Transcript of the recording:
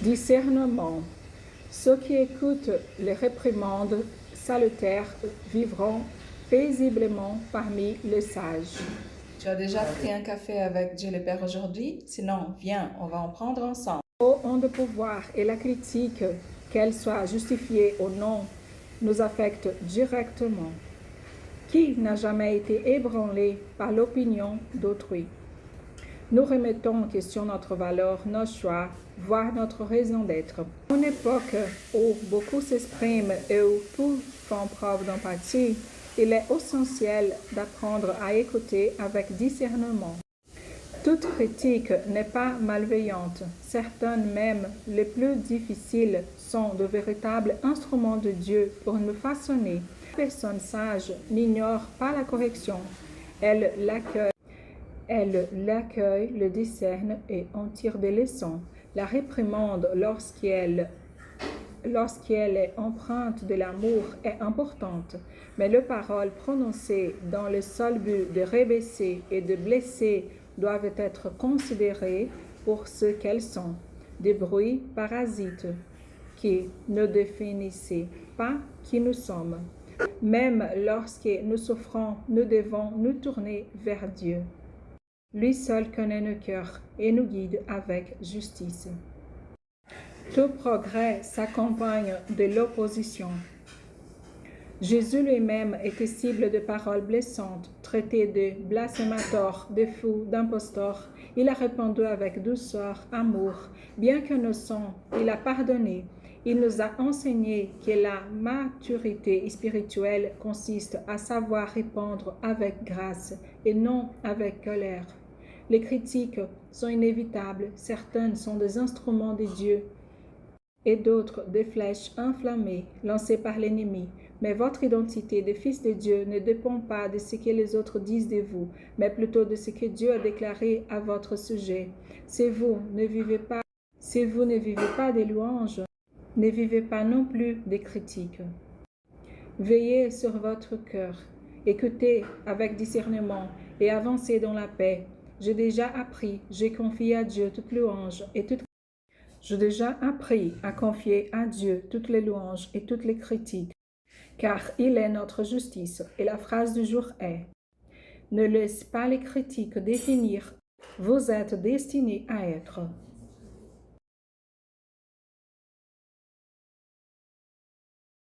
Discernement. Ceux qui écoutent les réprimandes salutaires vivront paisiblement parmi les sages. Tu as déjà pris un café avec Dieu le Père aujourd'hui? Sinon, viens, on va en prendre ensemble. Ô ont de pouvoir et la critique, qu'elle soit justifiée ou non, nous affecte directement. Qui n'a jamais été ébranlé par l'opinion d'autrui? Nous remettons en question notre valeur, nos choix, voire notre raison d'être. À une époque où beaucoup s'expriment et où tous font preuve d'empathie, il est essentiel d'apprendre à écouter avec discernement. Toute critique n'est pas malveillante. Certaines, même les plus difficiles, sont de véritables instruments de Dieu pour nous façonner. La personne sage n'ignore pas la correction. Elle l'accueille, le discerne et en tire des leçons. La réprimande, lorsqu'elle est empreinte de l'amour, est importante, mais les paroles prononcées dans le seul but de rabaisser et de blesser doivent être considérées pour ce qu'elles sont, des bruits parasites qui ne définissent pas qui nous sommes. Même lorsque nous souffrons, nous devons nous tourner vers Dieu. Lui seul connaît nos cœurs et nous guide avec justice. Tout progrès s'accompagne de l'opposition. Jésus lui-même était cible de paroles blessantes, traité de blasphémateur, de fou, d'imposteur. Il a répondu avec douceur, amour. Bien qu'innocent, il a pardonné. Il nous a enseigné que la maturité spirituelle consiste à savoir répondre avec grâce et non avec colère. Les critiques sont inévitables. Certaines sont des instruments de Dieu et d'autres des flèches enflammées lancées par l'ennemi. Mais votre identité de fils de Dieu ne dépend pas de ce que les autres disent de vous, mais plutôt de ce que Dieu a déclaré à votre sujet. Si vous ne vivez pas des louanges, ne vivez pas non plus des critiques. Veillez sur votre cœur, écoutez avec discernement et avancez dans la paix. J'ai déjà appris, j'ai confié à Dieu toute louange et toute J'ai déjà appris à confier à Dieu toutes les louanges et toutes les critiques, car il est notre justice. Et la phrase du jour est: ne laisse pas les critiques définir, vous êtes destinés à être.